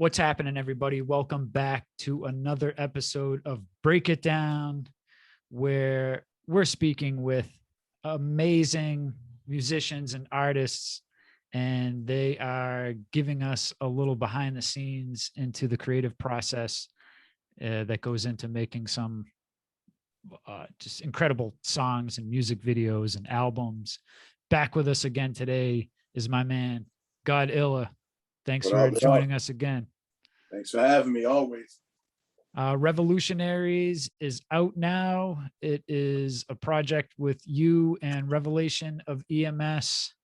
What's happening, everybody? Welcome back to another episode of Break It Down, where we're speaking with amazing musicians and artists, and they are giving us a little behind the scenes into the creative process that goes into making some just incredible songs and music videos and albums. Back with us again today is my man, GoD. Thanks for joining us again. Thanks for having me, always. RevILLutionAries is out now. It is a project with you and Revalation of EMS.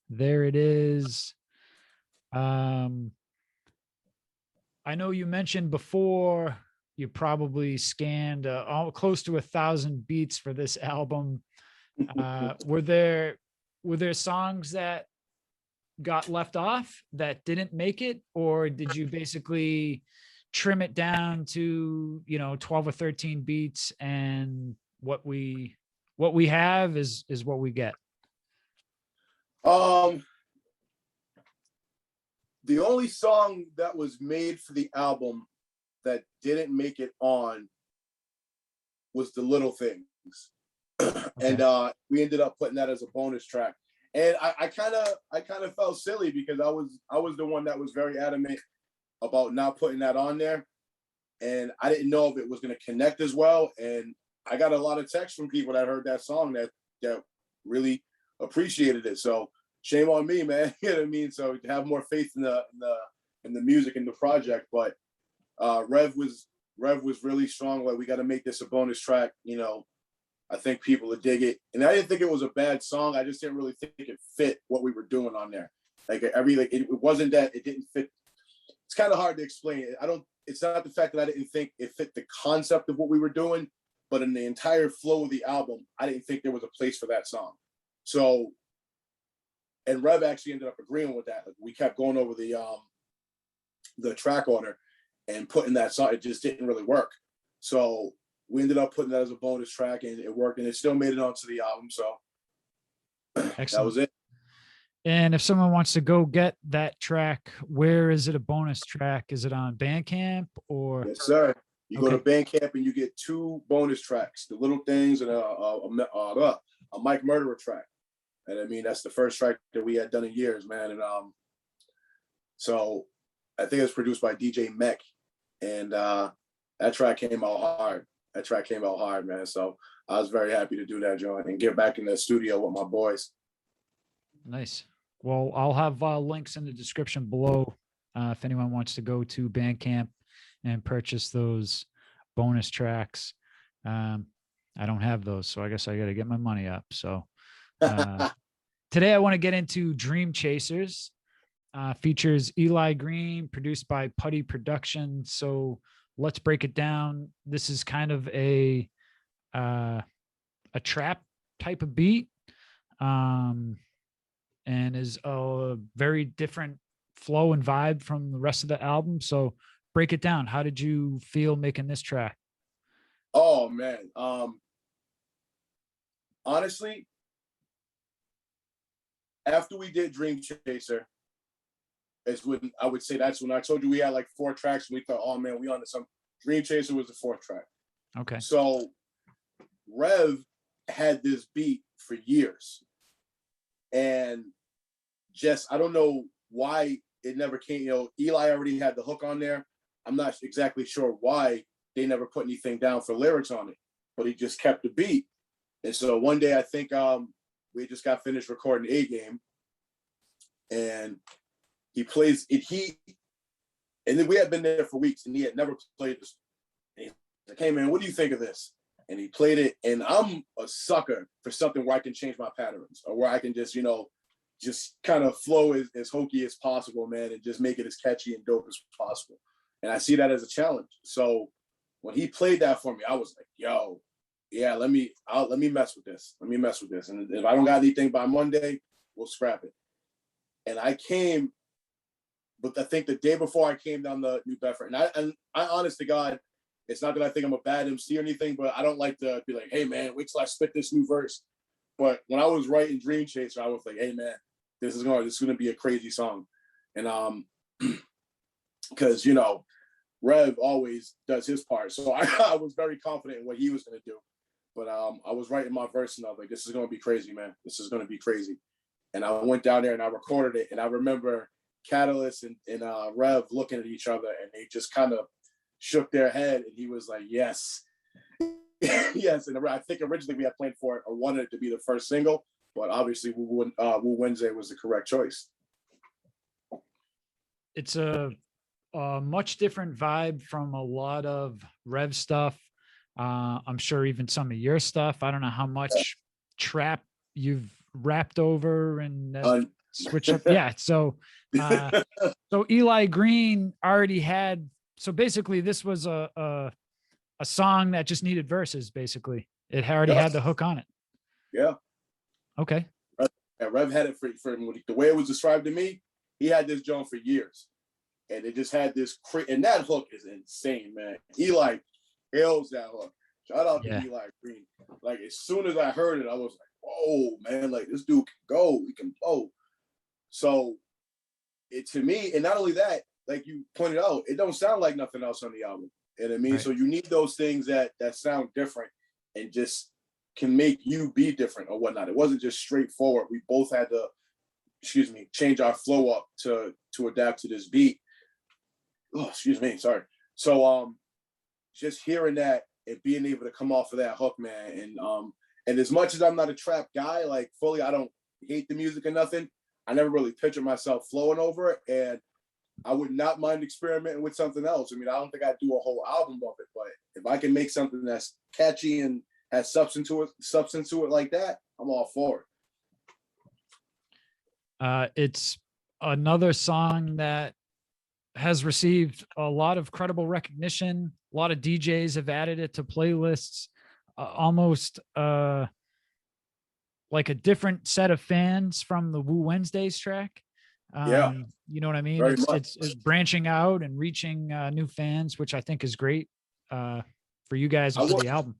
There it is. I know you mentioned before you probably scanned close to 1,000 beats for this album. Were there songs that got left off that didn't make it, or did you basically trim it down to 12 or 13 beats, and what we have is what we get? The only song that was made for the album that didn't make it on was The Little Things. Okay. And we ended up putting that as a bonus track. And I kind of felt silly because I was the one that was very adamant about not putting that on there, and I didn't know if it was going to connect as well. And I got a lot of texts from people that heard that song that really appreciated it. So shame on me, man. You know what I mean? So to have more faith in the music and the project, but Rev was really strong. Like, we got to make this a bonus track. I think people would dig it. And I didn't think it was a bad song. I just didn't really think it fit what we were doing on there. It wasn't that it didn't fit. It's kind of hard to explain. It's not the fact that I didn't think it fit the concept of what we were doing, but in the entire flow of the album, I didn't think there was a place for that song. So, and Rev actually ended up agreeing with that. Like, we kept going over the track order and putting that song. It just didn't really work. So we ended up putting that as a bonus track, and it worked, and it still made it onto the album. So excellent. That was it. And if someone wants to go get that track, where is it a bonus track? Is it on Bandcamp or? Yes, sir. You go to Bandcamp and you get 2 bonus tracks, The Little Things and a Mike Murderer track. And I mean, that's the first track that we had done in years, man. And so I think it was produced by DJ Mech, and that track came out hard. That track came out hard, man. So I was very happy to do that, John, and get back in the studio with my boys. Nice. Well, I'll have links in the description below if anyone wants to go to Bandcamp and purchase those bonus tracks. I don't have those, so I guess I got to get my money up. So today I want to get into Dreamchasers. Features Eli Greene, produced by Putty Productions. So let's break it down. This is kind of a trap type of beat, and is a very different flow and vibe from the rest of the album. So break it down. How did you feel making this track? Oh man, honestly, after we did Dreamchaser, is when I would say that's when I told you we had like 4 tracks, and we thought, oh man, we on to some. Dreamchaser was the 4th track. Okay. So Rev had this beat for years, and just I don't know why it never came. Eli already had the hook on there. I'm not exactly sure why they never put anything down for lyrics on it, but he just kept the beat. And so one day I think we just got finished recording A Game, and he plays it. And then we had been there for weeks, and he had never played this. And he's like, "Hey man, what do you think of this?" And he played it, and I'm a sucker for something where I can change my patterns, or where I can just, just kind of flow as hokey as possible, man, and just make it as catchy and dope as possible. And I see that as a challenge. So when he played that for me, I was like, "Yo, yeah, let me mess with this. Let me mess with this. And if I don't got anything by Monday, we'll scrap it." And I came. But I think the day before I came down to New Bedford, and I honest to God, it's not that I think I'm a bad MC or anything, but I don't like to be like, "Hey man, wait till I spit this new verse." But when I was writing Dreamchaser, I was like, "Hey man, this is gonna be a crazy song." And because, you know, Rev always does his part. So I was very confident in what he was going to do. But I was writing my verse and I was like, this is going to be crazy, man. This is going to be crazy. And I went down there and I recorded it. And I remember Catalyst and Rev looking at each other and they just kind of shook their head. And he was like, yes. Yes. And I think originally we had planned for it or wanted it to be the first single. But obviously Wu Wednesday was the correct choice. It's a much different vibe from a lot of Rev stuff. I'm sure even some of your stuff. I don't know how much trap you've rapped over and switch up. Yeah. So Eli Greene already had. So basically, this was a song that just needed verses. Basically, it already had the hook on it. Yeah. Okay. Rev had it for the way it was described to me. He had this joint for years, and it just had this. And that hook is insane, man. Eli hails that hook. Shout out to Eli Greene. Like, as soon as I heard it, I was like, whoa, man, like, this dude can go, he can blow. So it, to me, and not only that, like you pointed out, it don't sound like nothing else on the album. You know what I mean? Right. So you need those things that sound different and just can make you be different or whatnot. It wasn't just straightforward. We both had to, change our flow up to adapt to this beat. Oh, sorry. So just hearing that and being able to come off of that hook, man, and as much as I'm not a trap guy, like fully, I don't hate the music or nothing. I never really pictured myself flowing over it, and I would not mind experimenting with something else. I mean, I don't think I'd do a whole album of it, but if I can make something that's catchy and has substance to it like that, I'm all for it. It's another song that has received a lot of credible recognition. A lot of DJs have added it to playlists, almost like a different set of fans from the Wu Wednesdays track. You know what I mean? It's branching out and reaching new fans, which I think is great for you guys for the album.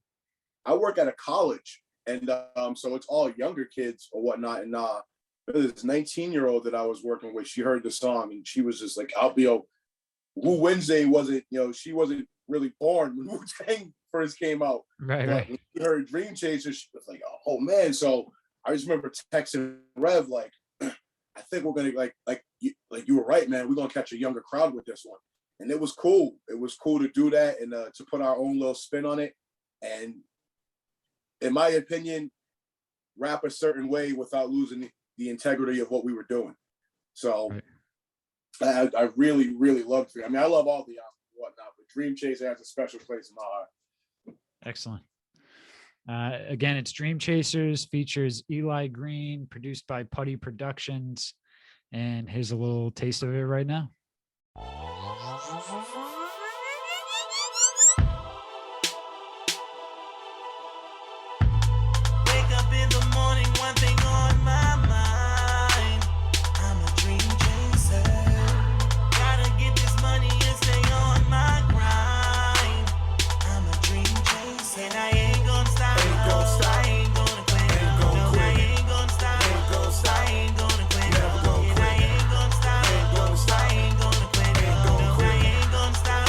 I work at a college, and so it's all younger kids or whatnot. And this 19-year-old that I was working with, she heard the song and she was just like, Wu Wednesday wasn't, she wasn't really born when Wu-Tang first came out. Right. When she heard Dreamchaser, she was like, oh man. So I just remember texting Rev like, I think we're gonna like you were right, man. We're gonna catch a younger crowd with this one. And it was cool. It was cool to do that and to put our own little spin on it. And in my opinion, rap a certain way without losing the integrity of what we were doing. So I really, really loved it. I mean, I love all the albums and whatnot, but Dreamchaser has a special place in my heart. Excellent. Again, it's Dreamchasers, features Eli Greene, produced by Putty Productions. And here's a little taste of it right now. Wake up in the morning, one thing on my mind. I'm a dream chaser. Gotta get this money and stay on my grind. I'm a dream chaser. And I ain't gonna stop. I ain't gonna quit. I ain't gonna stop. I ain't gonna quit. And I ain't gonna stop. I ain't gonna quit. I ain't gonna stop.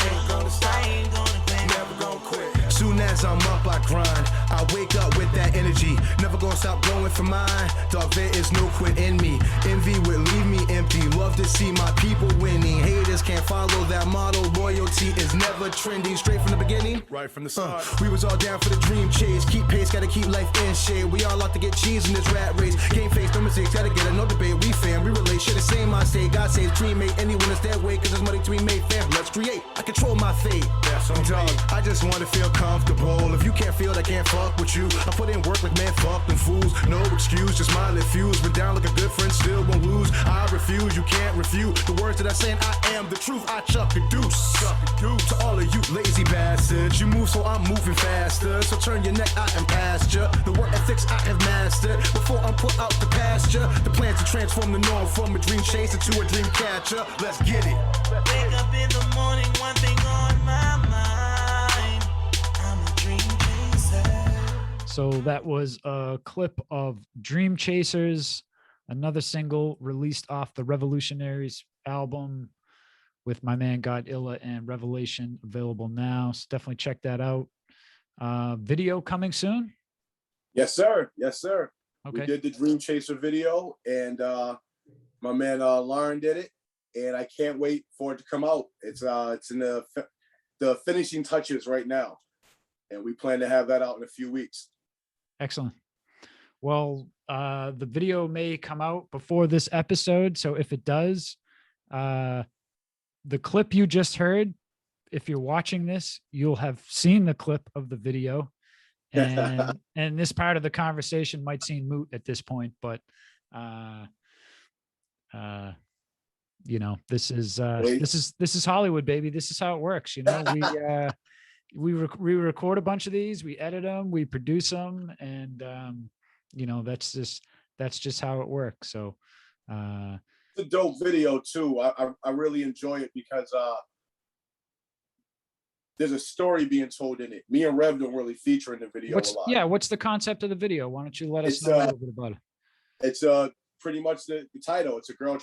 I ain't gonna quit. Never gonna quit. Soon as I'm up, I grind. I wake up with that energy. Never gonna stop going for mine. Dog, there is no quit in me. Envy would leave me empty. Love to see my people winning. Haters can't follow that model. Loyalty is never trending. Straight from the beginning, right from the start. We was all down for the dream chase. Keep pace, gotta keep life in shape. We all out to get cheese in this rat race. Game face, no mistakes, gotta get no debate. We fam, we relate, share the same mind state. God says dream mate, anyone is their way. Cause there's money to be made, fam. Let's create. I control my fate. That's on dog. I just wanna feel comfortable. If you can't feel it, I can't fuck with you. I put in work like man, fuck them fools. No excuse, just my fuse. Been down like a good friend, still won't lose. I refuse, you can't refute the words that I say, and I am the truth. I chuck a deuce. To all of you lazy bastards, you move so I'm moving faster. So turn your neck, I am past ya. The work ethics I have mastered before I'm put out the pasture. The plan to transform the norm from a dream chaser to a dream catcher. Let's get it. Wake up in the morning, one thing on my mind. I'm a dream chaser. So that was a clip of Dreamchasers, another single released off the RevILLutionAries album, with my man GoDilla and Revelation, available now. So definitely check that out. Video coming soon? Yes, sir. Yes, sir. Okay. We did the Dreamchaser video, and my man Lauren did it, and I can't wait for it to come out. It's in the finishing touches right now, and we plan to have that out in a few weeks. Excellent. Well, the video may come out before this episode, so if it does, the clip you just heard, if you're watching this, you'll have seen the clip of the video, and this part of the conversation might seem moot at this point, but you know, this is Hollywood, baby. This is how it works. You know, we record a bunch of these, we edit them, we produce them, and you know, that's just how it works. So it's a dope video too. I really enjoy it because there's a story being told in it. Me and Rev don't really feature in the video a lot. Yeah, what's the concept of the video? Why don't you let us know a little bit about it? It's pretty much the title. It's a girl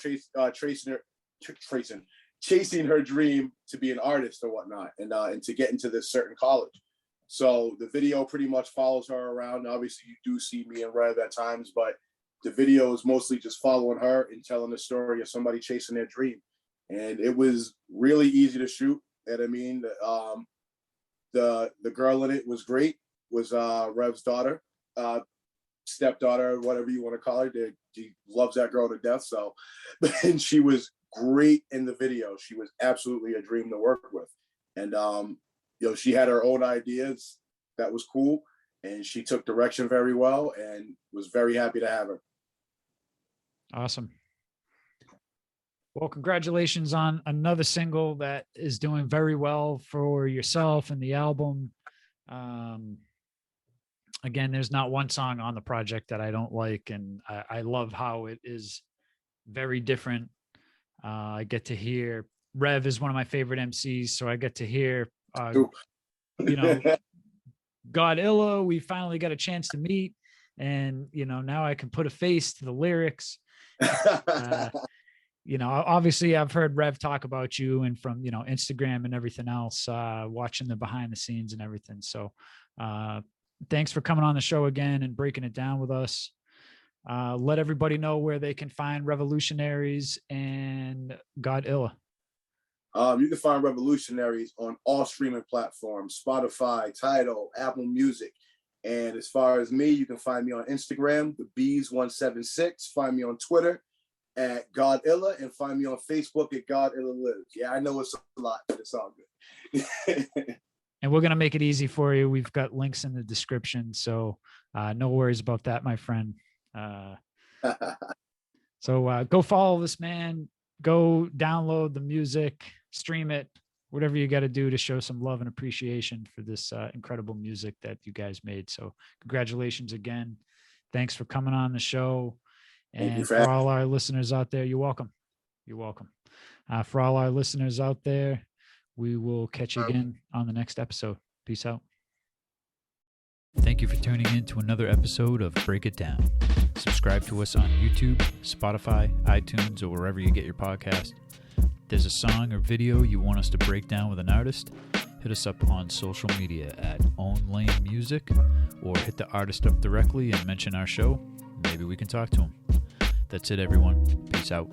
chasing her dream to be an artist or whatnot, and to get into this certain college. So the video pretty much follows her around. Obviously, you do see me and Rev at times, but the video is mostly just following her and telling the story of somebody chasing their dream. And it was really easy to shoot. And I mean, the girl in it was great. Was Rev's daughter, stepdaughter, whatever you want to call her. She loves that girl to death. So, and she was great in the video. She was absolutely a dream to work with. And you know, she had her own ideas. That was cool. And she took direction very well, and was very happy to have her. Awesome. Well, congratulations on another single that is doing very well for yourself and the album. Again, there's not one song on the project that I don't like, and I love how it is very different. I get to hear Rev is one of my favorite MCs, so I get to hear, you know, GoDilla. We finally got a chance to meet, and you know, now I can put a face to the lyrics. You know, obviously I've heard Rev talk about you, and from, you know, Instagram and everything else, watching the behind the scenes and everything. So thanks for coming on the show again and breaking it down with us. Let everybody know where they can find RevILLutionAries and GoDilla. You can find RevILLutionAries on all streaming platforms: Spotify, Tidal, Apple Music. And as far as me, you can find me on Instagram, the Bees176. Find me on Twitter at GoDilla, and find me on Facebook at GoDilla Lives. Yeah, I know it's a lot, but it's all good. And we're going to make it easy for you. We've got links in the description, so no worries about that, my friend. So go follow this man. Go download the music, stream it, whatever you got to do to show some love and appreciation for this incredible music that you guys made. So congratulations again. Thanks for coming on the show. And for all our listeners out there, you're welcome. You're welcome. For all our listeners out there, we will catch you again on the next episode. Peace out. Thank you for tuning in to another episode of Break It Down. Subscribe to us on YouTube, Spotify, iTunes, or wherever you get your podcast. If there's a song or video you want us to break down with an artist, hit us up on social media at OwnLane Music, or hit the artist up directly and mention our show. Maybe we can talk to him. That's it, everyone. Peace out.